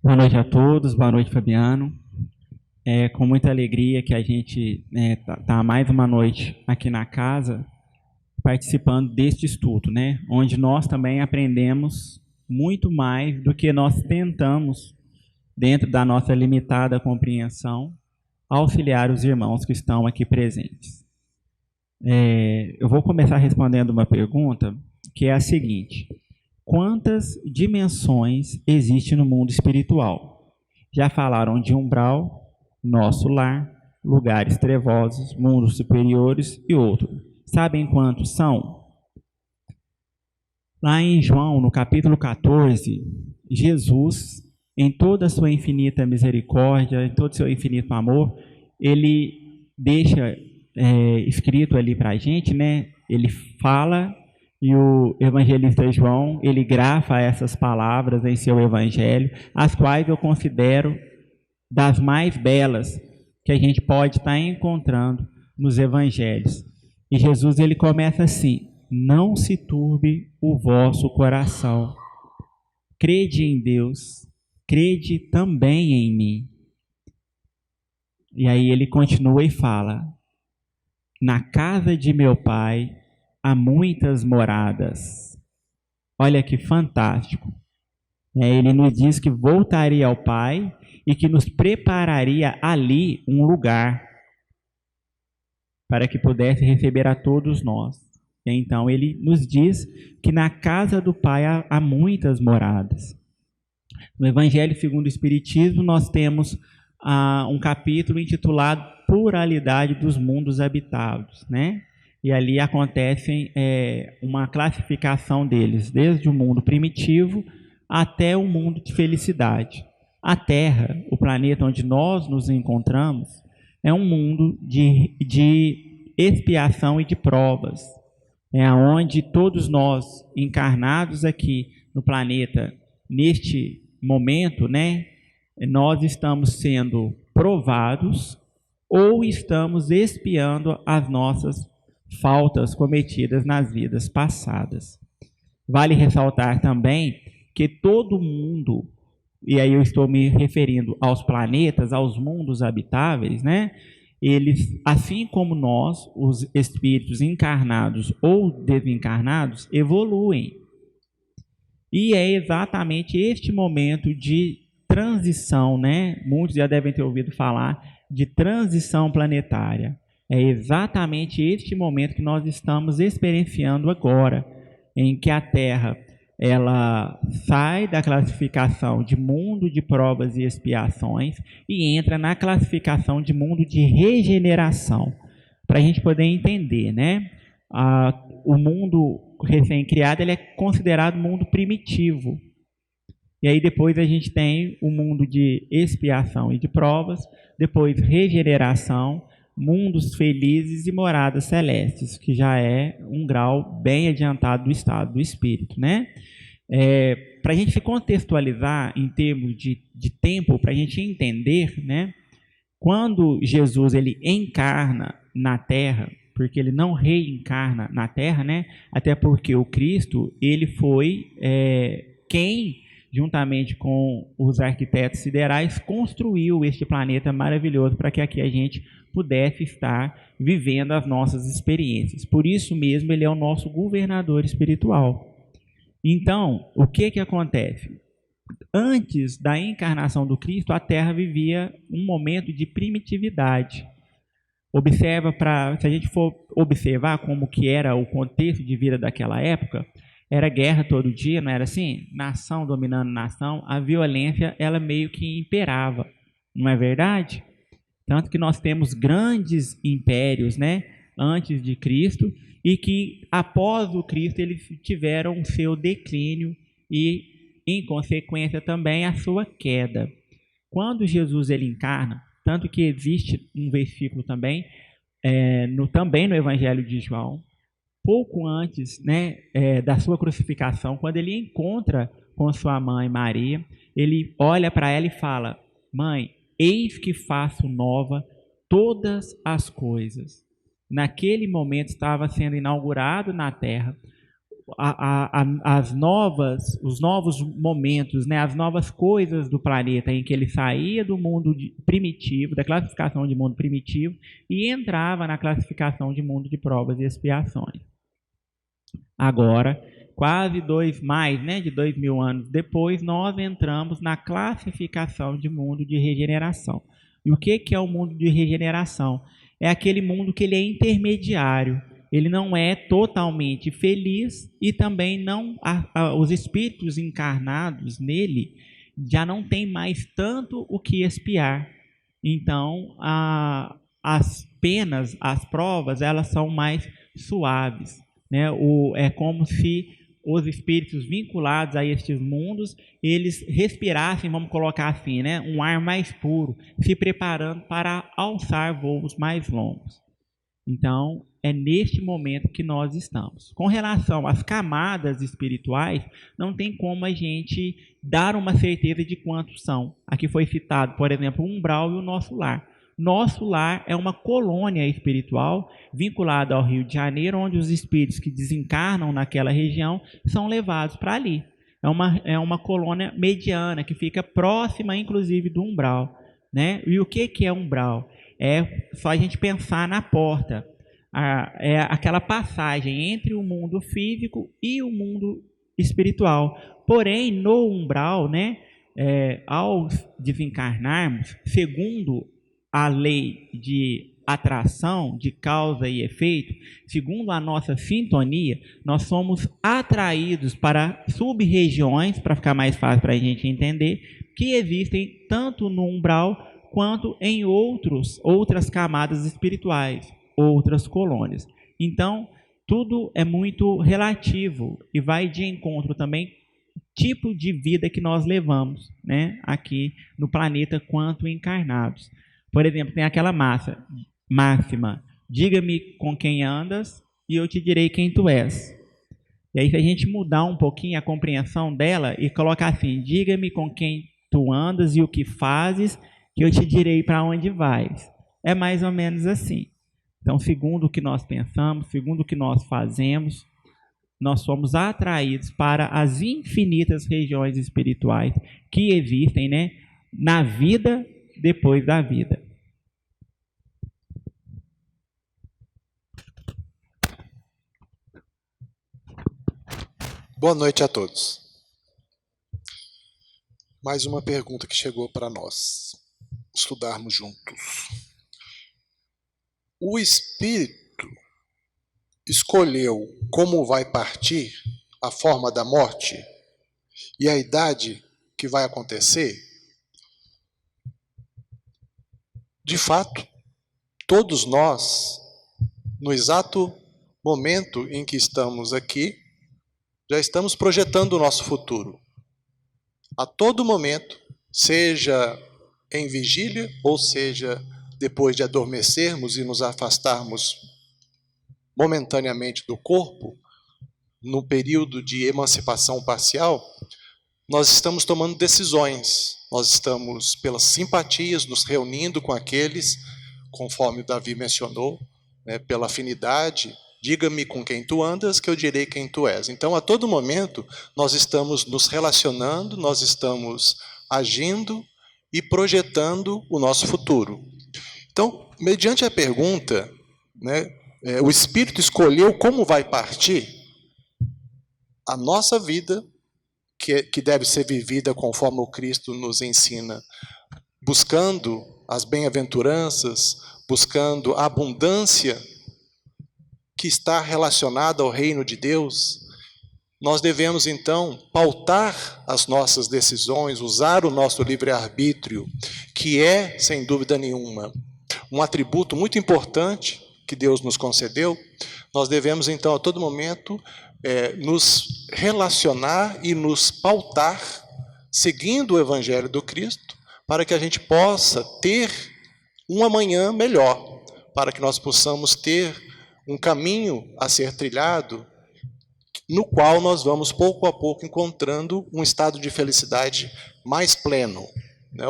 Boa noite a todos, boa noite, Fabiano. É com muita alegria que a gente tá mais uma noite aqui na casa participando deste estudo, né? Onde nós também aprendemos muito mais do que nós tentamos, dentro da nossa limitada compreensão, auxiliar os irmãos que estão aqui presentes. Eu vou começar respondendo uma pergunta que é a seguinte: quantas dimensões existem no mundo espiritual? Já falaram de umbral, nosso lar, lugares trevosos, mundos superiores e outros. Sabem quantos são? Lá em João, no capítulo 14, Jesus, em toda a sua infinita misericórdia, em todo o seu infinito amor, ele deixa escrito ali para a gente, né? Ele fala e o evangelista João, ele grafa essas palavras em seu evangelho, as quais eu considero das mais belas que a gente pode estar encontrando nos evangelhos. E Jesus, ele começa assim: não se turbe o vosso coração. Crede em Deus, crede também em mim. E aí ele continua e fala: na casa de meu pai há muitas moradas. Olha que fantástico. Ele nos diz que voltaria ao Pai e que nos prepararia ali um lugar para que pudesse receber a todos nós. Então ele nos diz que na casa do Pai há muitas moradas. No Evangelho segundo o Espiritismo nós temos um capítulo intitulado Pluralidade dos Mundos Habitados, né? E ali acontece uma classificação deles, desde o mundo primitivo até o mundo de felicidade. A Terra, o planeta onde nós nos encontramos, é um mundo de expiação e de provas. É onde todos nós, encarnados aqui no planeta, neste momento, né, nós estamos sendo provados ou estamos expiando as nossas faltas cometidas nas vidas passadas. Vale ressaltar também que todo mundo, e aí eu estou me referindo aos planetas, aos mundos habitáveis, né? Eles, assim como nós, os espíritos encarnados ou desencarnados, evoluem. E é exatamente este momento de transição, né? Muitos já devem ter ouvido falar de transição planetária. É exatamente este momento que nós estamos experienciando agora, em que a Terra ela sai da classificação de mundo de provas e expiações e entra na classificação de mundo de regeneração. Para a gente poder entender, né? O mundo recém-criado ele é considerado mundo primitivo. E aí depois a gente tem o mundo de expiação e de provas, depois regeneração, mundos felizes e moradas celestes, que já é um grau bem adiantado do estado do espírito, né? Para a gente se contextualizar em termos de tempo, para a gente entender, né? Quando Jesus ele encarna na Terra, porque ele não reencarna na Terra, né? Até porque o Cristo ele foi quem, juntamente com os arquitetos siderais, construiu este planeta maravilhoso para que aqui a gente pudesse estar vivendo as nossas experiências. Por isso mesmo, ele é o nosso governador espiritual. Então, o que acontece? Antes da encarnação do Cristo, a Terra vivia um momento de primitividade. Se a gente for observar como que era o contexto de vida daquela época, era guerra todo dia, não era assim? Nação dominando nação, a violência ela meio que imperava, não é verdade? Tanto que nós temos grandes impérios, né, antes de Cristo, e que após o Cristo eles tiveram o seu declínio e, em consequência, também a sua queda. Quando Jesus ele encarna, tanto que existe um versículo também, também no Evangelho de João, pouco antes, né, da sua crucificação, quando ele encontra com sua mãe Maria, ele olha para ela e fala: mãe, eis que faço nova todas as coisas. Naquele momento estava sendo inaugurado na Terra os novos momentos, né, as novas coisas do planeta, em que ele saía do mundo primitivo, da classificação de mundo primitivo, e entrava na classificação de mundo de provas e expiações. Agora, quase de 2.000 anos depois, nós entramos na classificação de mundo de regeneração. E o que é o mundo de regeneração? É aquele mundo que ele é intermediário. Ele não é totalmente feliz e também não os espíritos encarnados nele já não tem mais tanto o que expiar. Então, as penas, as provas, elas são mais suaves, né? É como se os espíritos vinculados a estes mundos, eles respirassem, vamos colocar assim, né, um ar mais puro, se preparando para alçar voos mais longos. Então, é neste momento que nós estamos. Com relação às camadas espirituais, não tem como a gente dar uma certeza de quantos são. Aqui foi citado, por exemplo, o umbral e o nosso lar. Nosso lar é uma colônia espiritual vinculada ao Rio de Janeiro, onde os espíritos que desencarnam naquela região são levados para ali. É uma colônia mediana, que fica próxima, inclusive, do umbral, né? E o que é umbral? É só a gente pensar na porta. É aquela passagem entre o mundo físico e o mundo espiritual. Porém, no umbral, né, ao desencarnarmos, segundo a lei de atração, de causa e efeito, segundo a nossa sintonia, nós somos atraídos para sub-regiões, para ficar mais fácil para a gente entender, que existem tanto no umbral quanto em outras camadas espirituais, outras colônias. Então, tudo é muito relativo e vai de encontro também tipo de vida que nós levamos, né, aqui no planeta quanto encarnados. Por exemplo, tem aquela máxima, diga-me com quem andas e eu te direi quem tu és. E aí, se a gente mudar um pouquinho a compreensão dela e colocar assim, diga-me com quem tu andas e o que fazes, que eu te direi para onde vais. É mais ou menos assim. Então, segundo o que nós pensamos, segundo o que nós fazemos, nós somos atraídos para as infinitas regiões espirituais que existem, né, na vida depois da vida. Boa noite a todos. Mais uma pergunta que chegou para nós estudarmos juntos. O espírito escolheu como vai partir, a forma da morte e a idade que vai acontecer? De fato, todos nós, no exato momento em que estamos aqui, já estamos projetando o nosso futuro. A todo momento, seja em vigília, ou seja, depois de adormecermos e nos afastarmos momentaneamente do corpo, no período de emancipação parcial, nós estamos tomando decisões. Nós estamos, pelas simpatias, nos reunindo com aqueles, conforme o Davi mencionou, né, pela afinidade. Diga-me com quem tu andas, que eu direi quem tu és. Então, a todo momento, nós estamos nos relacionando, nós estamos agindo e projetando o nosso futuro. Então, mediante a pergunta, né, o Espírito escolheu como vai partir a nossa vida, que deve ser vivida conforme o Cristo nos ensina, buscando as bem-aventuranças, buscando a abundância que está relacionada ao reino de Deus. Nós devemos, então, pautar as nossas decisões, usar o nosso livre-arbítrio, que é, sem dúvida nenhuma, um atributo muito importante que Deus nos concedeu. Nós devemos, então, a todo momento, nos relacionar e nos pautar, seguindo o Evangelho do Cristo, para que a gente possa ter um amanhã melhor, para que nós possamos ter um caminho a ser trilhado, no qual nós vamos, pouco a pouco, encontrando um estado de felicidade mais pleno.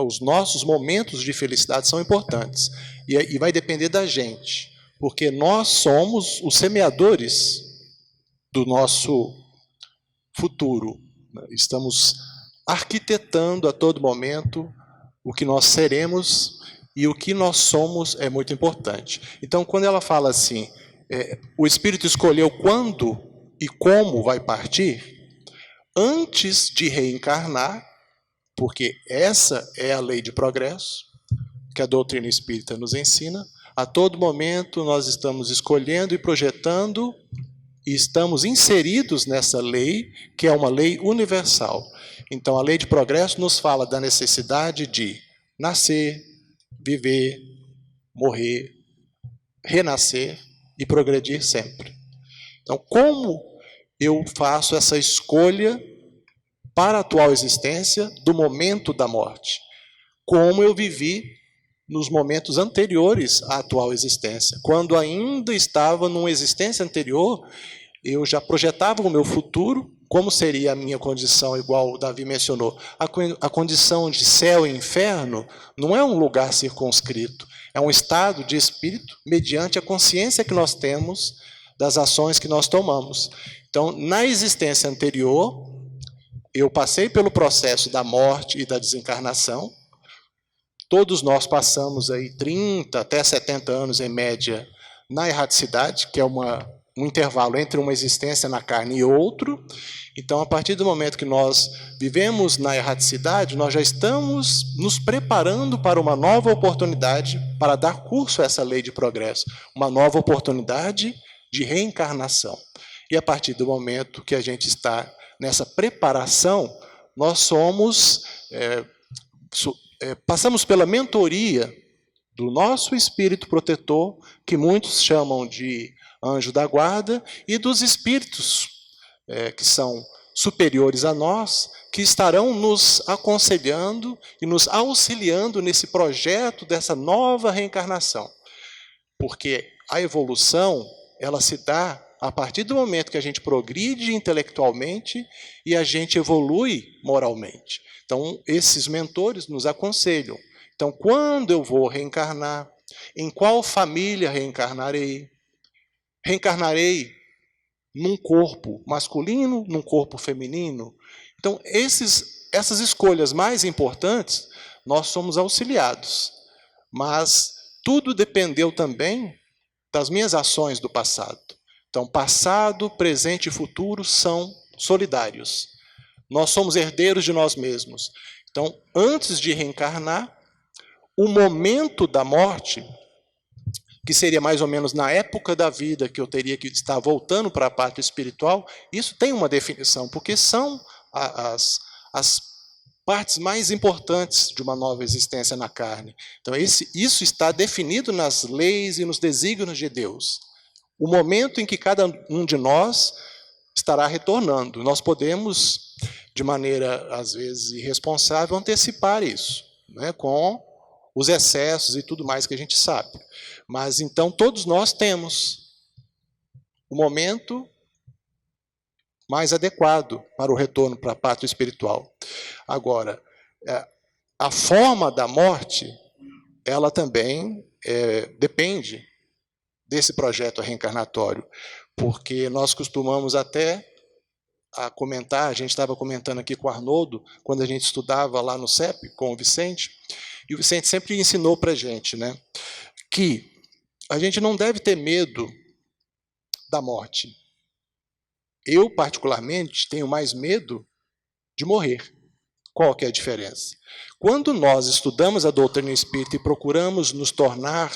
Os nossos momentos de felicidade são importantes, e vai depender da gente, porque nós somos os semeadores do nosso futuro. Estamos arquitetando a todo momento o que nós seremos, e o que nós somos é muito importante. Então, quando ela fala assim, o Espírito escolheu quando e como vai partir, antes de reencarnar, porque essa é a lei de progresso, que a doutrina espírita nos ensina, a todo momento nós estamos escolhendo e projetando, e estamos inseridos nessa lei, que é uma lei universal. Então, a lei de progresso nos fala da necessidade de nascer, viver, morrer, renascer e progredir sempre. Então, como eu faço essa escolha para a atual existência do momento da morte? Como eu vivi nos momentos anteriores à atual existência. Quando ainda estava numa existência anterior, eu já projetava o meu futuro, como seria a minha condição, igual o Davi mencionou. A condição de céu e inferno não é um lugar circunscrito, é um estado de espírito mediante a consciência que nós temos das ações que nós tomamos. Então, na existência anterior, eu passei pelo processo da morte e da desencarnação. Todos nós passamos aí 30 até 70 anos, em média, na erraticidade, que é um intervalo entre uma existência na carne e outro. Então, a partir do momento que nós vivemos na erraticidade, nós já estamos nos preparando para uma nova oportunidade para dar curso a essa lei de progresso, uma nova oportunidade de reencarnação. E a partir do momento que a gente está nessa preparação, nós somos... passamos pela mentoria do nosso espírito protetor, que muitos chamam de anjo da guarda, e dos espíritos que são superiores a nós, que estarão nos aconselhando e nos auxiliando nesse projeto dessa nova reencarnação. Porque a evolução, ela se dá a partir do momento que a gente progride intelectualmente e a gente evolui moralmente. Então, esses mentores nos aconselham. Então, quando eu vou reencarnar? Em qual família reencarnarei? Reencarnarei num corpo masculino, num corpo feminino? Então, essas escolhas mais importantes, nós somos auxiliados. Mas tudo dependeu também das minhas ações do passado. Então, passado, presente e futuro são solidários. Nós somos herdeiros de nós mesmos. Então, antes de reencarnar, o momento da morte, que seria mais ou menos na época da vida que eu teria que estar voltando para a parte espiritual, isso tem uma definição, porque são as partes mais importantes de uma nova existência na carne. Então, isso está definido nas leis e nos desígnios de Deus. O momento em que cada um de nós estará retornando. Nós podemos, de maneira, às vezes, irresponsável, antecipar isso, né, com os excessos e tudo mais que a gente sabe. Mas, então, todos nós temos o momento mais adequado para o retorno para a pátria espiritual. Agora, a forma da morte, ela também depende desse projeto reencarnatório, porque nós costumamos até comentar, a gente estava comentando aqui com o Arnoldo, quando a gente estudava lá no CEP, com o Vicente, e o Vicente sempre ensinou para a gente, né, que a gente não deve ter medo da morte. Eu, particularmente, tenho mais medo de morrer. Qual que é a diferença? Quando nós estudamos a doutrina espírita e procuramos nos tornar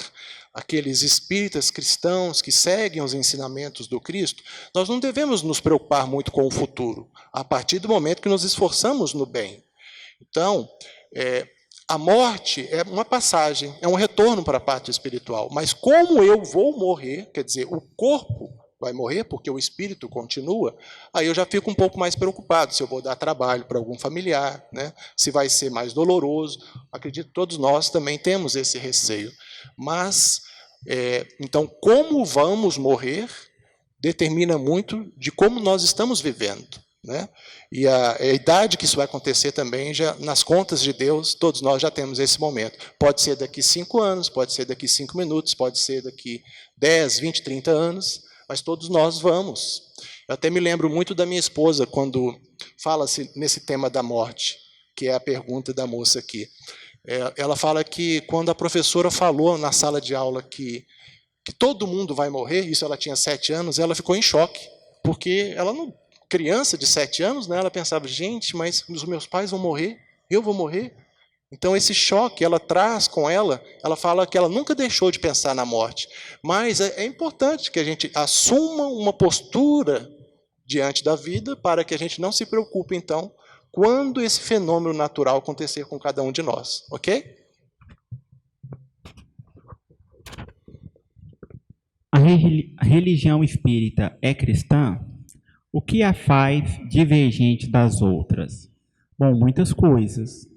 aqueles espíritas cristãos que seguem os ensinamentos do Cristo, nós não devemos nos preocupar muito com o futuro, a partir do momento que nos esforçamos no bem. Então, a morte é uma passagem, é um retorno para a parte espiritual. Mas como eu vou morrer, quer dizer, o corpo vai morrer porque o espírito continua, aí eu já fico um pouco mais preocupado se eu vou dar trabalho para algum familiar, né? Se vai ser mais doloroso. Acredito que todos nós também temos esse receio. Mas, então, como vamos morrer determina muito de como nós estamos vivendo, né? E a idade que isso vai acontecer também, já nas contas de Deus, todos nós já temos esse momento. Pode ser daqui 5 anos, pode ser daqui 5 minutos, pode ser daqui 10, 20, 30 anos, mas todos nós vamos. Eu até me lembro muito da minha esposa quando fala-se nesse tema da morte, que é a pergunta da moça aqui. Ela fala que quando a professora falou na sala de aula que todo mundo vai morrer, isso ela tinha 7 anos, ela ficou em choque, porque ela não, criança de 7 anos, né, ela pensava, gente, mas os meus pais vão morrer, eu vou morrer? Então esse choque ela traz com ela fala que ela nunca deixou de pensar na morte, mas é importante que a gente assuma uma postura diante da vida para que a gente não se preocupe, então, quando esse fenômeno natural acontecer com cada um de nós, ok? A religião espírita é cristã? O que a faz divergente das outras? Bom, muitas coisas.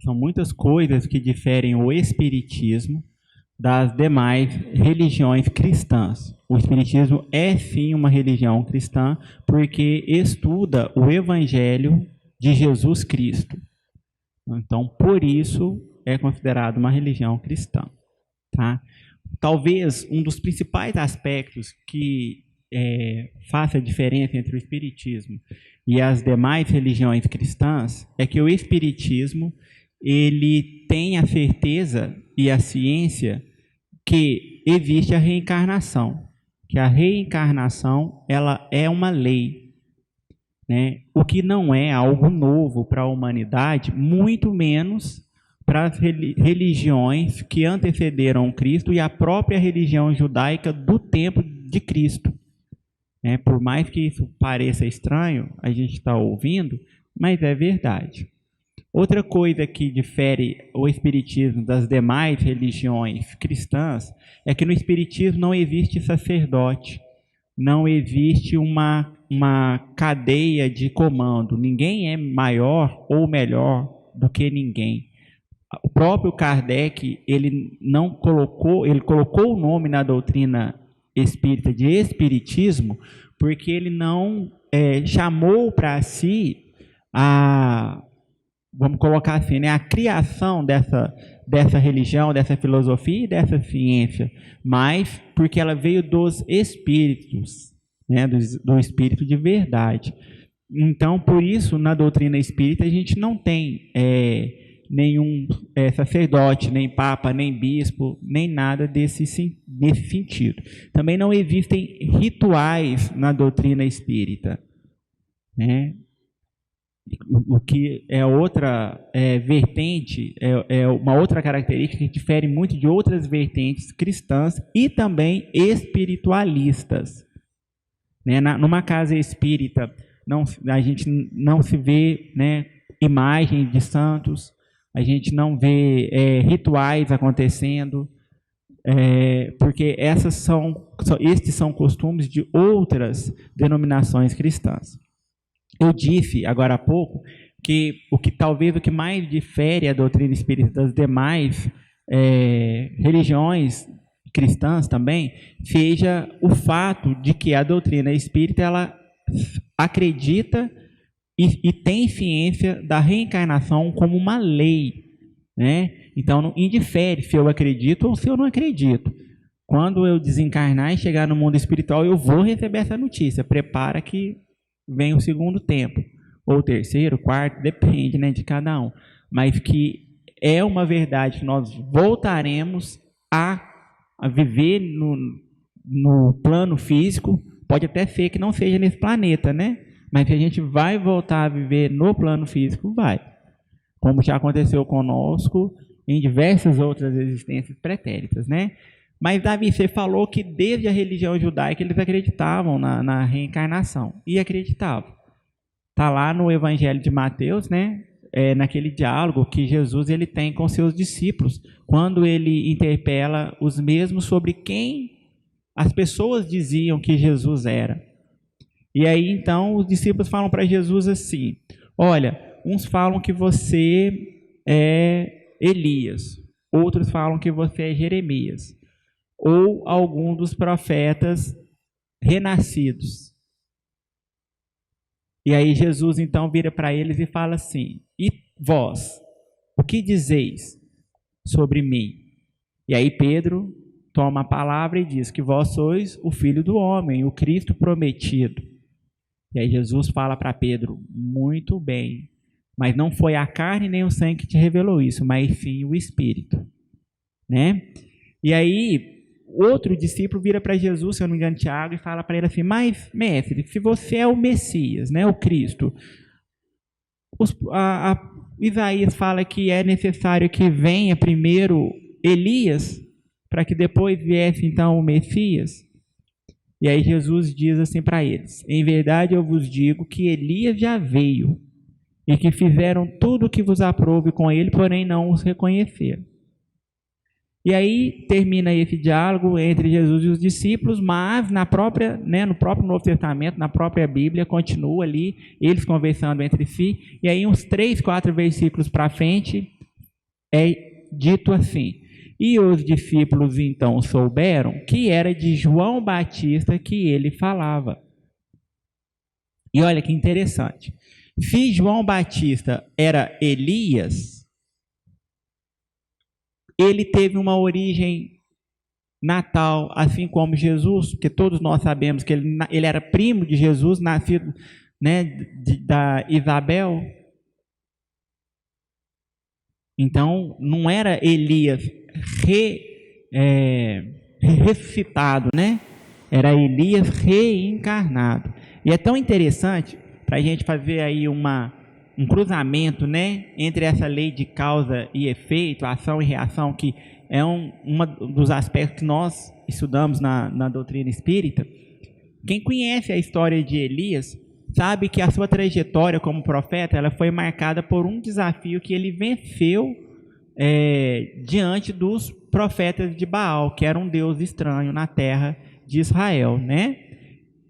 São muitas coisas que diferem o espiritismo das demais religiões cristãs. O espiritismo é sim uma religião cristã porque estuda o evangelho de Jesus Cristo. Então, por isso é considerado uma religião cristã, tá? Talvez um dos principais aspectos que faça a diferença entre o espiritismo e as demais religiões cristãs é que o espiritismo ele tem a certeza e a ciência que existe a reencarnação, que a reencarnação ela é uma lei, né? O que não é algo novo para a humanidade, muito menos para as religiões que antecederam Cristo e a própria religião judaica do tempo de Cristo. Por mais que isso pareça estranho, a gente está ouvindo, mas é verdade. Outra coisa que difere o espiritismo das demais religiões cristãs é que no espiritismo não existe sacerdote, não existe uma cadeia de comando. Ninguém é maior ou melhor do que ninguém. O próprio Kardec, ele colocou o nome na doutrina espírita de espiritismo porque ele não chamou para si vamos colocar assim, né, a criação dessa religião, dessa filosofia e dessa ciência, mas porque ela veio dos espíritos, né, do espírito de verdade. Então, por isso, na doutrina espírita, a gente não tem nenhum sacerdote, nem papa, nem bispo, nem nada nesse sentido. Também não existem rituais na doutrina espírita, né? O que é outra vertente, uma outra característica que difere muito de outras vertentes cristãs e também espiritualistas. Né? Numa casa espírita, a gente não se vê, né, imagens de santos, a gente não vê rituais acontecendo, porque estes são costumes de outras denominações cristãs. Eu disse agora há pouco que o que mais difere a doutrina espírita das demais religiões cristãs também seja o fato de que a doutrina espírita ela acredita e tem ciência da reencarnação como uma lei, né? Então não indifere se eu acredito ou se eu não acredito. Quando eu desencarnar e chegar no mundo espiritual, eu vou receber essa notícia. Prepara que vem o segundo tempo, ou terceiro, quarto, depende, né, de cada um. Mas que é uma verdade que nós voltaremos a viver no plano físico. Pode até ser que não seja nesse planeta, né? Mas que a gente vai voltar a viver no plano físico, vai. Como já aconteceu conosco em diversas outras existências pretéritas, né? Mas, Davi, você falou que desde a religião judaica eles acreditavam na reencarnação. E acreditavam. Está lá no Evangelho de Mateus, né? Naquele diálogo que Jesus ele tem com seus discípulos, quando ele interpela os mesmos sobre quem as pessoas diziam que Jesus era. E aí, então, os discípulos falam para Jesus assim, olha, uns falam que você é Elias, outros falam que você é Jeremias, ou algum dos profetas renascidos. E aí Jesus então vira para eles e fala assim, e vós, o que dizeis sobre mim? E aí Pedro toma a palavra e diz que vós sois o Filho do Homem, o Cristo prometido. E aí Jesus fala para Pedro, muito bem, mas não foi a carne nem o sangue que te revelou isso, mas sim o Espírito, né? E aí outro discípulo vira para Jesus, se eu não me engano, Tiago, e fala para ele assim, mas mestre, se você é o Messias, né, o Cristo, Isaías fala que é necessário que venha primeiro Elias, para que depois viesse então o Messias. E aí Jesus diz assim para eles, em verdade eu vos digo que Elias já veio, e que fizeram tudo o que vos aprouve com ele, porém não os reconheceram. E aí termina esse diálogo entre Jesus e os discípulos, mas no próprio Novo Testamento, na própria Bíblia, continua ali, eles conversando entre si, e aí uns 3, 4 versículos para frente, é dito assim, e os discípulos então souberam que era de João Batista que ele falava. E olha que interessante, se João Batista era Elias, ele teve uma origem natal, assim como Jesus, porque todos nós sabemos que ele era primo de Jesus, nascido, né, da Isabel. Então, não era Elias ressuscitado, né? Era Elias reencarnado. E é tão interessante para a gente fazer aí um cruzamento, né, entre essa lei de causa e efeito, ação e reação, que é um dos aspectos que nós estudamos na doutrina espírita. Quem conhece a história de Elias sabe que a sua trajetória como profeta ela foi marcada por um desafio que ele venceu diante dos profetas de Baal, que era um deus estranho na terra de Israel, né?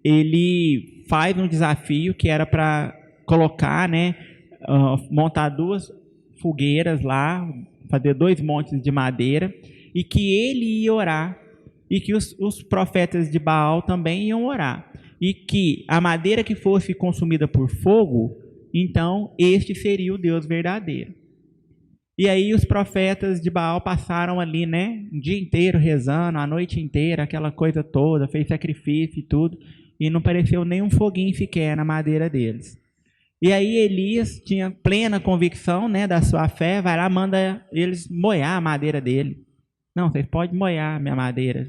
Ele faz um desafio que era para colocar, né, montar 2 fogueiras lá, fazer 2 montes de madeira, e que ele ia orar, e que os profetas de Baal também iam orar, e que a madeira que fosse consumida por fogo, então este seria o Deus verdadeiro. E aí os profetas de Baal passaram ali, né, o dia inteiro rezando, a noite inteira, aquela coisa toda, fez sacrifício e tudo, e não apareceu nem um foguinho sequer na madeira deles. E aí Elias tinha plena convicção, né, da sua fé, vai lá, manda eles moer a madeira dele. Não, vocês podem moer a minha madeira,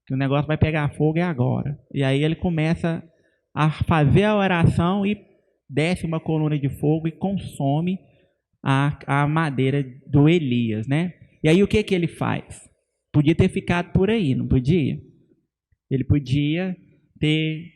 que o negócio vai pegar fogo agora. E aí ele começa a fazer a oração e desce uma coluna de fogo e consome a madeira do Elias, né? E aí o que ele faz? Podia ter ficado por aí, não podia? Ele podia ter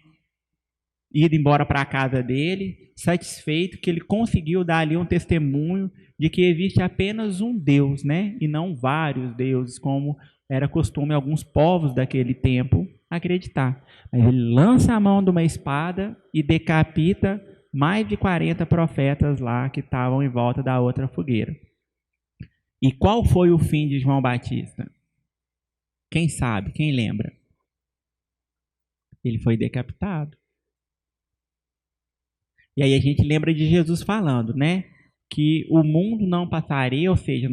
ido embora para a casa dele, satisfeito que ele conseguiu dar ali um testemunho de que existe apenas um Deus, né? E não vários deuses, como era costume alguns povos daquele tempo acreditar. Mas ele lança a mão de uma espada e decapita mais de 40 profetas lá que estavam em volta da outra fogueira. E qual foi o fim de João Batista? Quem sabe? Quem lembra? Ele foi decapitado. E aí a gente lembra de Jesus falando, né? Que o mundo não passaria, ou seja,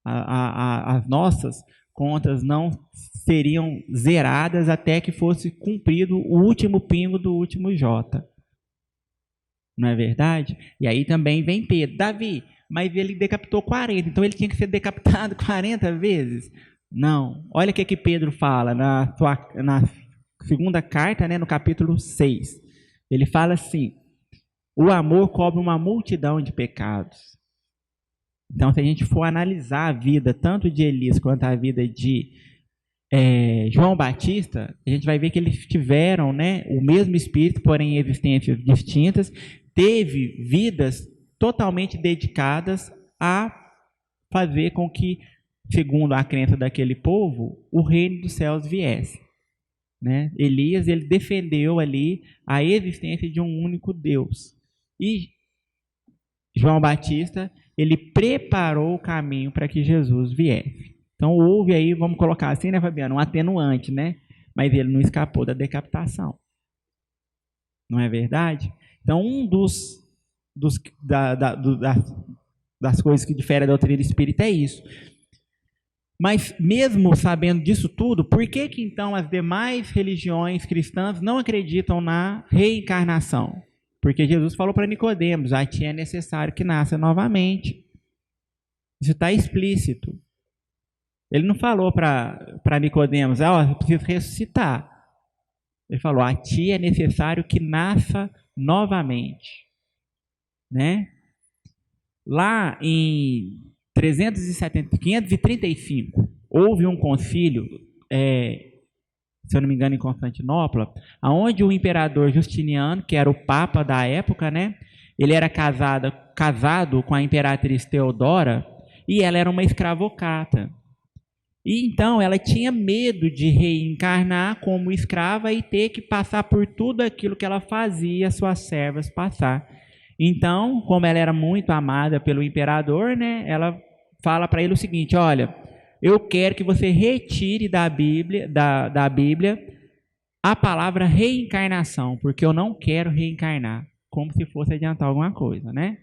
as nossas contas não seriam zeradas até que fosse cumprido o último pingo do último J. Não é verdade? E aí também vem Pedro. Davi, mas ele decapitou 40, então ele tinha que ser decapitado 40 vezes? Não. Olha o que Pedro fala na segunda carta, né, no capítulo 6. Ele fala assim, o amor cobre uma multidão de pecados. Então, se a gente for analisar a vida, tanto de Elias quanto a vida de João Batista, a gente vai ver que eles tiveram, né, o mesmo espírito, porém em existências distintas, teve vidas totalmente dedicadas a fazer com que, segundo a crença daquele povo, o reino dos céus viesse. Né? Elias, ele defendeu ali a existência de um único Deus. E João Batista, ele preparou o caminho para que Jesus viesse. Então houve aí, vamos colocar assim, né, Fabiano, um atenuante, né? Mas ele não escapou da decapitação. Não é verdade? Então das coisas que diferem da doutrina espírita é isso. Mas mesmo sabendo disso tudo, por que que então as demais religiões cristãs não acreditam na reencarnação? Porque Jesus falou para Nicodemos, a ti é necessário que nasça novamente. Isso está explícito. Ele não falou para Nicodemos, eu preciso ressuscitar. Ele falou, a ti é necessário que nasça novamente. Né? Lá em 535, houve um concílio, se eu não me engano, em Constantinopla, onde o imperador Justiniano, que era o papa da época, né, ele era casado com a imperatriz Teodora, e ela era uma escravocrata. E então ela tinha medo de reencarnar como escrava e ter que passar por tudo aquilo que ela fazia suas servas passar. Então, como ela era muito amada pelo imperador, né, ela fala para ele o seguinte, olha, eu quero que você retire da Bíblia a palavra reencarnação, porque eu não quero reencarnar, como se fosse adiantar alguma coisa, né?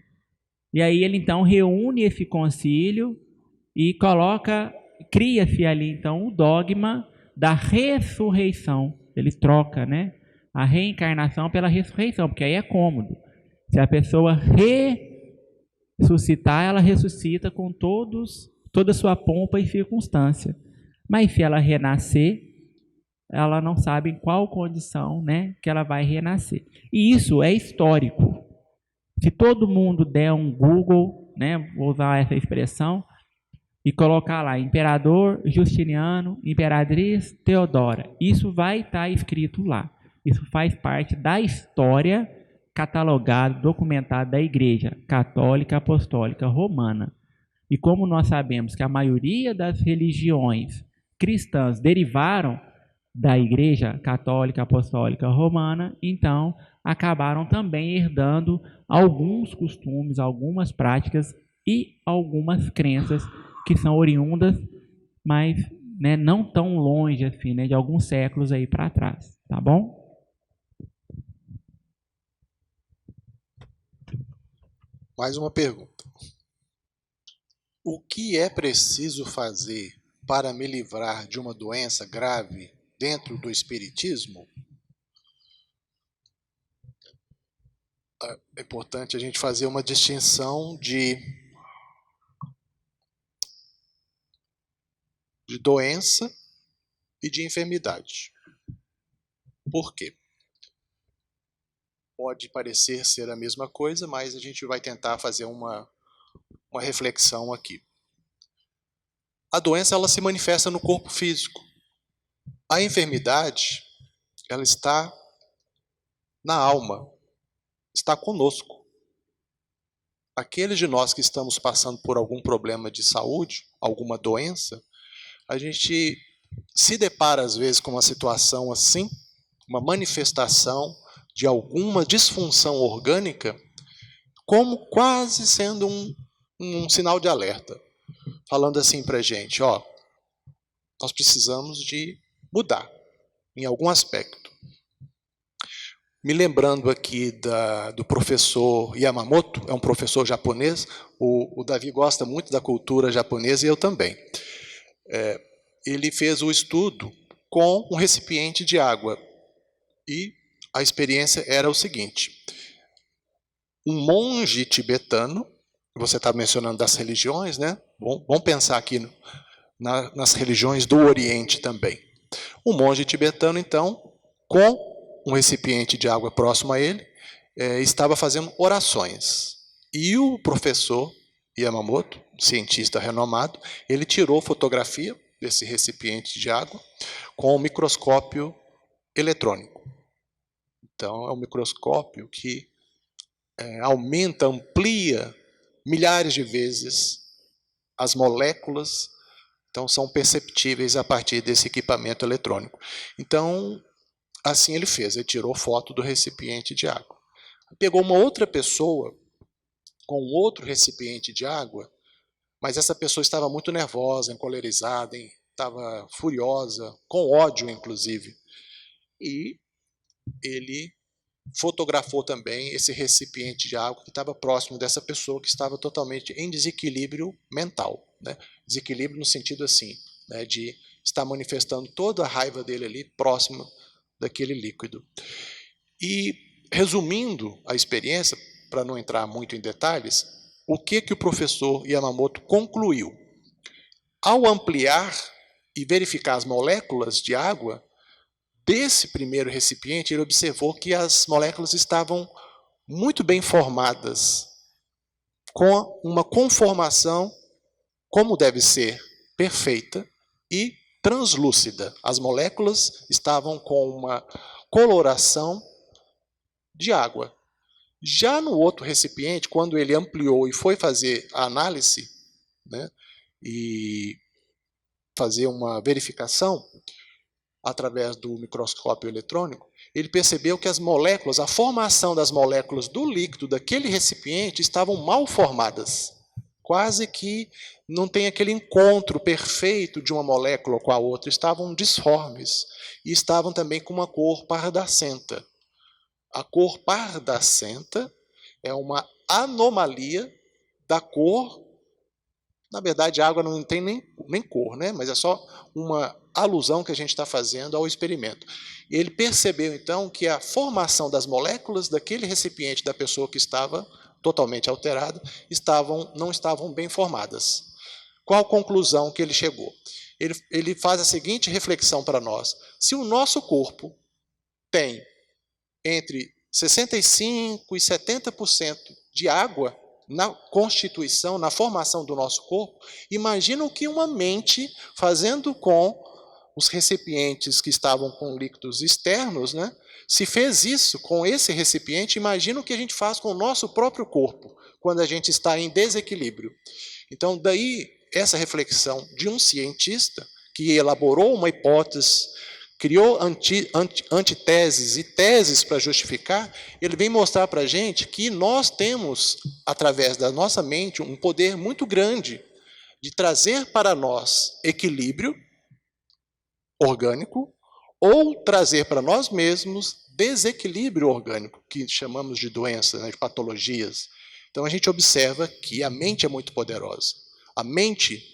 E aí ele então reúne esse concílio e cria-se ali então o dogma da ressurreição. Ele troca, né, a reencarnação pela ressurreição, porque aí é cômodo. Se a pessoa ressuscitar, ela ressuscita com toda a sua pompa e circunstância. Mas se ela renascer, ela não sabe em qual condição, né, que ela vai renascer. E isso é histórico. Se todo mundo der um Google, né, vou usar essa expressão, e colocar lá, Imperador Justiniano, Imperatriz Teodora, isso vai estar escrito lá. Isso faz parte da história catalogado, documentado da Igreja Católica Apostólica Romana. E como nós sabemos que a maioria das religiões cristãs derivaram da Igreja Católica Apostólica Romana, então acabaram também herdando alguns costumes, algumas práticas e algumas crenças que são oriundas, mas, né, não tão longe assim, né, de alguns séculos aí para trás, tá bom? Mais uma pergunta. O que é preciso fazer para me livrar de uma doença grave dentro do espiritismo? É importante a gente fazer uma distinção de doença e de enfermidade. Por quê? Pode parecer ser a mesma coisa, mas a gente vai tentar fazer uma reflexão aqui. A doença, ela se manifesta no corpo físico. A enfermidade, ela está na alma, está conosco. Aqueles de nós que estamos passando por algum problema de saúde, alguma doença, a gente se depara às vezes com uma situação assim, uma manifestação de alguma disfunção orgânica, como quase sendo um sinal de alerta, falando assim para a gente, ó, nós precisamos de mudar em algum aspecto. Me lembrando aqui do professor Yamamoto, é um professor japonês, o Davi gosta muito da cultura japonesa e eu também. Ele fez o estudo com um recipiente de água e a experiência era o seguinte, um monge tibetano, você está mencionando das religiões, né? Vamos pensar aqui nas religiões do Oriente também. Um monge tibetano, então, com um recipiente de água próximo a ele, estava fazendo orações. E o professor Yamamoto, cientista renomado, ele tirou fotografia desse recipiente de água com um microscópio eletrônico. Então, é um microscópio que aumenta, amplia milhares de vezes as moléculas, então são perceptíveis a partir desse equipamento eletrônico. Então, assim ele fez, ele tirou foto do recipiente de água. Pegou uma outra pessoa com outro recipiente de água, mas essa pessoa estava muito nervosa, encolerizada, estava furiosa, com ódio inclusive. E ele fotografou também esse recipiente de água que estava próximo dessa pessoa que estava totalmente em desequilíbrio mental, né? Desequilíbrio no sentido assim, né, de estar manifestando toda a raiva dele ali próximo daquele líquido. E, resumindo a experiência, para não entrar muito em detalhes, o que o professor Yamamoto concluiu? Ao ampliar e verificar as moléculas de água desse primeiro recipiente, ele observou que as moléculas estavam muito bem formadas, com uma conformação, como deve ser, perfeita e translúcida. As moléculas estavam com uma coloração de água. Já no outro recipiente, quando ele ampliou e foi fazer a análise, né, e fazer uma verificação através do microscópio eletrônico, ele percebeu que as moléculas, a formação das moléculas do líquido daquele recipiente estavam mal formadas. Quase que não tem aquele encontro perfeito de uma molécula com a outra, estavam disformes e estavam também com uma cor pardacenta. A cor pardacenta é uma anomalia da cor. Na verdade, a água não tem nem cor, né? Mas é só uma alusão que a gente está fazendo ao experimento. E ele percebeu, então, que a formação das moléculas daquele recipiente da pessoa que estava totalmente alterada não estavam bem formadas. Qual a conclusão que ele chegou? Ele faz a seguinte reflexão para nós. Se o nosso corpo tem entre 65% e 70% de água na constituição, na formação do nosso corpo, imagina o que uma mente, fazendo com os recipientes que estavam com líquidos externos, né? Se fez isso com esse recipiente, imagina o que a gente faz com o nosso próprio corpo, quando a gente está em desequilíbrio. Então, daí, essa reflexão de um cientista que elaborou uma hipótese, criou antiteses e teses para justificar, ele vem mostrar para a gente que nós temos, através da nossa mente, um poder muito grande de trazer para nós equilíbrio orgânico ou trazer para nós mesmos desequilíbrio orgânico, que chamamos de doenças, né, de patologias. Então a gente observa que a mente é muito poderosa. A mente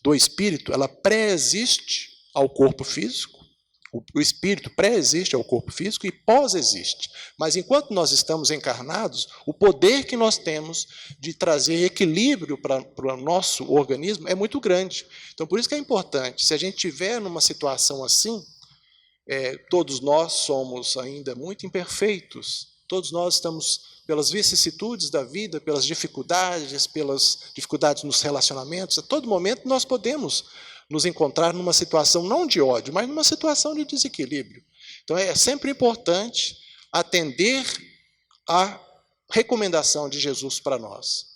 do espírito, ela pré-existe ao corpo físico. O espírito pré-existe ao corpo físico e pós-existe. Mas enquanto nós estamos encarnados, o poder que nós temos de trazer equilíbrio para o nosso organismo é muito grande. Então, por isso que é importante, se a gente estiver numa situação assim, todos nós somos ainda muito imperfeitos, todos nós estamos, pelas vicissitudes da vida, pelas dificuldades nos relacionamentos, a todo momento nós podemos nos encontrar numa situação não de ódio, mas numa situação de desequilíbrio. Então é sempre importante atender à recomendação de Jesus para nós.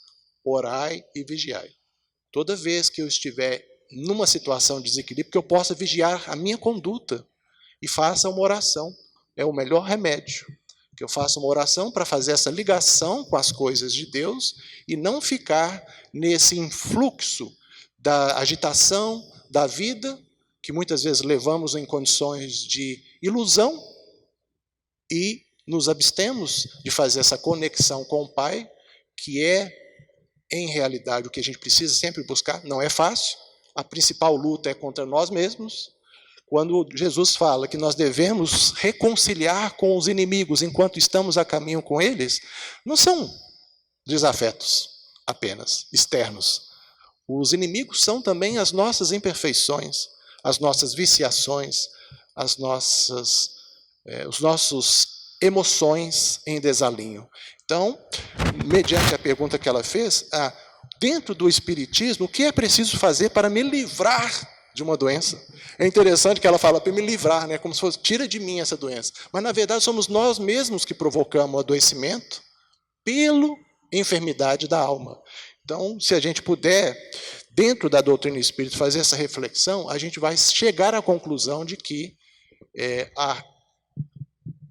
Orai e vigiai. Toda vez que eu estiver numa situação de desequilíbrio, que eu possa vigiar a minha conduta e faça uma oração. É o melhor remédio. Que eu faça uma oração para fazer essa ligação com as coisas de Deus e não ficar nesse influxo da agitação da vida, que muitas vezes levamos em condições de ilusão e nos abstemos de fazer essa conexão com o Pai, que é, em realidade, o que a gente precisa sempre buscar. Não é fácil, a principal luta é contra nós mesmos. Quando Jesus fala que nós devemos reconciliar com os inimigos enquanto estamos a caminho com eles, não são desafetos apenas, externos. Os inimigos são também as nossas imperfeições, as nossas viciações, os nossos emoções em desalinho. Então, mediante a pergunta que ela fez, dentro do Espiritismo, o que é preciso fazer para me livrar de uma doença? É interessante que ela fala para me livrar, né? Como se fosse, tira de mim essa doença. Mas, na verdade, somos nós mesmos que provocamos o adoecimento pela enfermidade da alma. Então, se a gente puder, dentro da doutrina espírita, fazer essa reflexão, a gente vai chegar à conclusão de que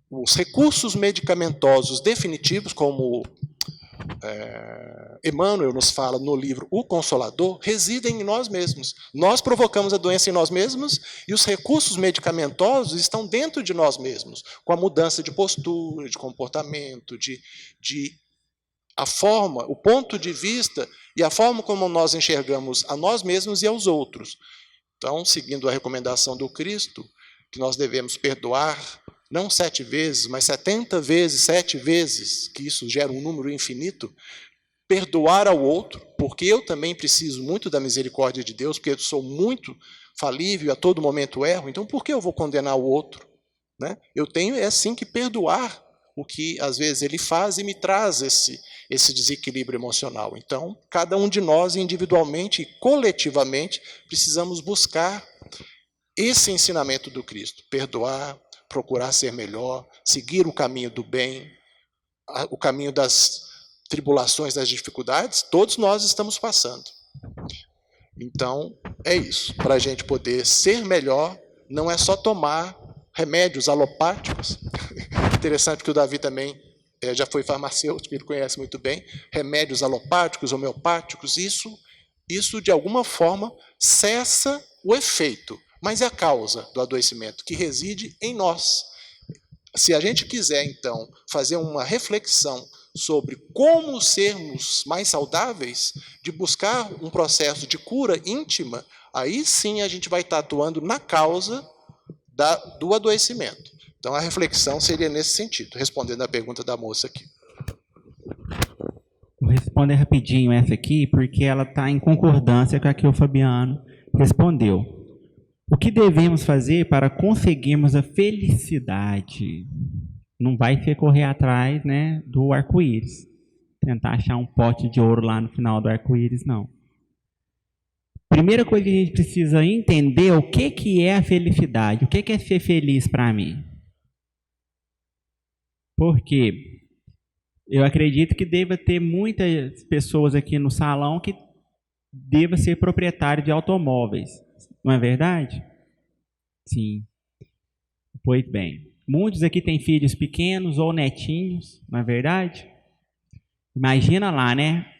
os recursos medicamentosos definitivos, como Emmanuel nos fala no livro O Consolador, residem em nós mesmos. Nós provocamos a doença em nós mesmos e os recursos medicamentosos estão dentro de nós mesmos, com a mudança de postura, de comportamento, a forma, o ponto de vista e a forma como nós enxergamos a nós mesmos e aos outros. Então, seguindo a recomendação do Cristo, que nós devemos perdoar não 7 vezes, mas 70 vezes, 7 vezes, que isso gera um número infinito, perdoar ao outro, porque eu também preciso muito da misericórdia de Deus, porque eu sou muito falível, a todo momento erro, então por que eu vou condenar o outro? Né? Eu tenho, é sim, que perdoar o que às vezes ele faz e me traz esse desequilíbrio emocional. Então, cada um de nós, individualmente e coletivamente, precisamos buscar esse ensinamento do Cristo, perdoar, procurar ser melhor, seguir o caminho do bem, o caminho das tribulações, das dificuldades, todos nós estamos passando. Então, é isso. Para a gente poder ser melhor, não é só tomar remédios alopáticos. Interessante que o Davi também já foi farmacêutico, ele conhece muito bem. Remédios alopáticos, homeopáticos, isso de alguma forma cessa o efeito, mas é a causa do adoecimento, que reside em nós. Se a gente quiser, então, fazer uma reflexão sobre como sermos mais saudáveis, de buscar um processo de cura íntima, aí sim a gente vai estar atuando na causa do adoecimento. Então a reflexão seria nesse sentido, respondendo à pergunta da moça aqui. Vou responder rapidinho essa aqui, porque ela está em concordância com a que o Fabiano respondeu. O que devemos fazer para conseguirmos a felicidade? Não vai ser correr atrás, né, do arco-íris. Tentar achar um pote de ouro lá no final do arco-íris, não. Primeira coisa que a gente precisa entender o que é a felicidade. O que é ser feliz para mim? Porque eu acredito que deva ter muitas pessoas aqui no salão que deva ser proprietário de automóveis. Não é verdade? Sim. Pois bem. Muitos aqui têm filhos pequenos ou netinhos, não é verdade? Imagina lá, né?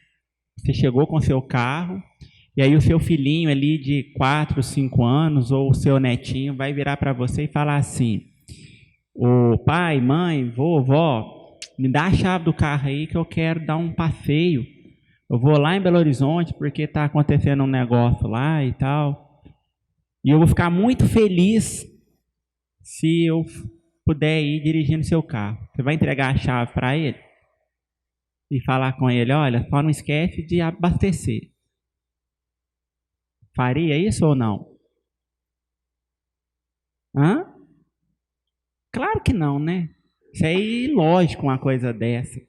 Você chegou com seu carro, e aí o seu filhinho ali de 4, 5 anos, ou o seu netinho, vai virar para você e falar assim: ô pai, mãe, vovó, me dá a chave do carro aí que eu quero dar um passeio. Eu vou lá em Belo Horizonte porque está acontecendo um negócio lá e tal. E eu vou ficar muito feliz se eu puder ir dirigindo seu carro. Você vai entregar a chave para ele e falar com ele: olha, só não esquece de abastecer. Faria isso ou não? Hã? Claro que não, né? Isso é ilógico uma coisa dessa.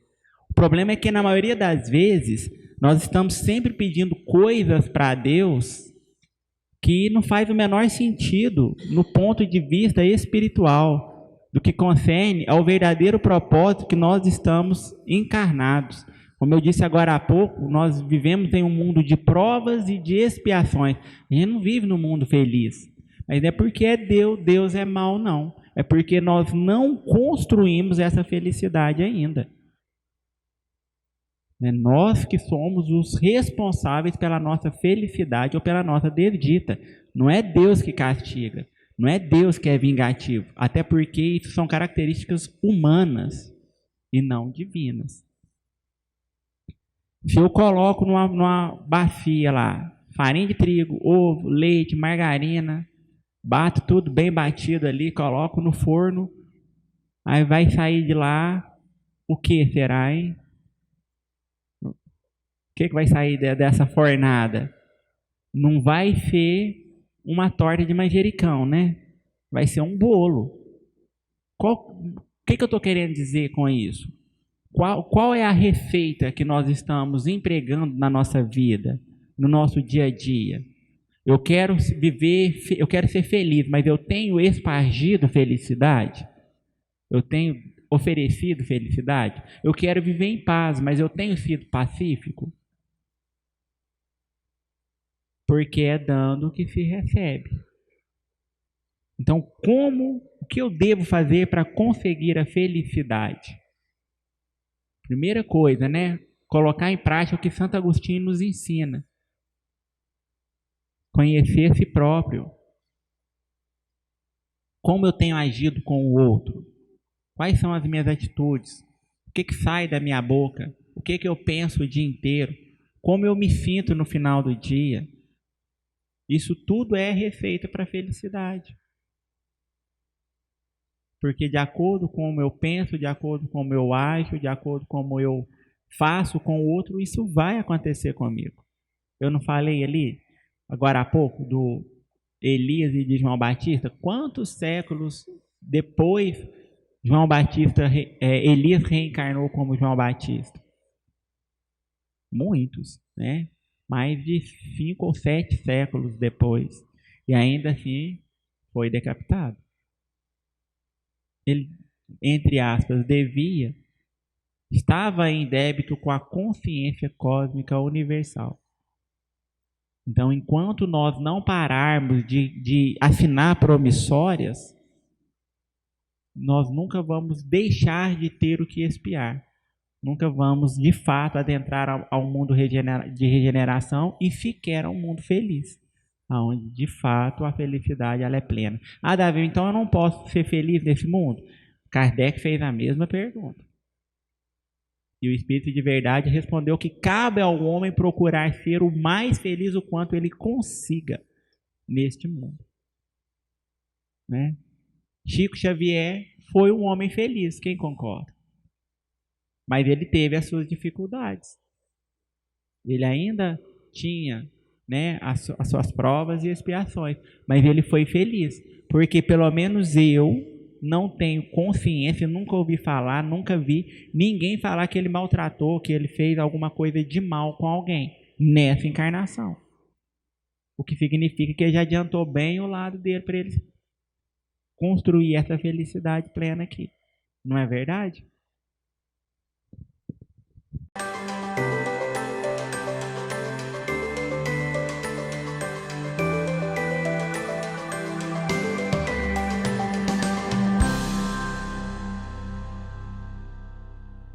O problema é que na maioria das vezes nós estamos sempre pedindo coisas para Deus que não faz o menor sentido no ponto de vista espiritual do que concerne ao verdadeiro propósito que nós estamos encarnados. Como eu disse agora há pouco, nós vivemos em um mundo de provas e de expiações. A gente não vive num mundo feliz. Mas não é porque Deus é mau, não. É porque nós não construímos essa felicidade ainda. É nós que somos os responsáveis pela nossa felicidade ou pela nossa desdita. Não é Deus que castiga. Não é Deus que é vingativo. Até porque isso são características humanas e não divinas. Se eu coloco numa bacia lá, farinha de trigo, ovo, leite, margarina, bato tudo bem batido ali, coloco no forno, aí vai sair de lá, o que será, hein? O que vai sair dessa fornada? Não vai ser uma torta de manjericão, né? Vai ser um bolo. O que eu estou querendo dizer com isso? Qual é a receita que nós estamos empregando na nossa vida, no nosso dia a dia? Eu quero viver, eu quero ser feliz, mas eu tenho espargido felicidade? Eu tenho oferecido felicidade? Eu quero viver em paz, mas eu tenho sido pacífico? Porque é dando que se recebe. Então, o que eu devo fazer para conseguir a felicidade? Primeira coisa, né? Colocar em prática o que Santo Agostinho nos ensina. Conhecer a si próprio. Como eu tenho agido com o outro? Quais são as minhas atitudes? O que sai da minha boca? O que eu penso o dia inteiro? Como eu me sinto no final do dia? Isso tudo é receita para a felicidade. Porque de acordo com como eu penso, de acordo com como eu ajo, de acordo com como eu faço com o outro, isso vai acontecer comigo. Eu não falei ali, agora há pouco, do Elias e de João Batista? Quantos séculos depois Elias reencarnou como João Batista? Muitos, né? Mais de 5 ou 7 séculos depois. E ainda assim foi decapitado. Ele, entre aspas, estava em débito com a consciência cósmica universal. Então, enquanto nós não pararmos de assinar promissórias, nós nunca vamos deixar de ter o que expiar. Nunca vamos, de fato, adentrar ao mundo de regeneração e sequer ao mundo feliz, onde, de fato, a felicidade ela é plena. Ah, Davi, então eu não posso ser feliz nesse mundo? Kardec fez a mesma pergunta. E o Espírito de Verdade respondeu que cabe ao homem procurar ser o mais feliz o quanto ele consiga neste mundo. Né? Chico Xavier foi um homem feliz, quem concorda? Mas ele teve as suas dificuldades. Ele ainda tinha, né, as suas provas e expiações, mas ele foi feliz, porque pelo menos eu não tenho consciência, nunca ouvi falar, nunca vi ninguém falar que ele maltratou, que ele fez alguma coisa de mal com alguém nessa encarnação. O que significa que ele já adiantou bem o lado dele para ele construir essa felicidade plena aqui. Não é verdade?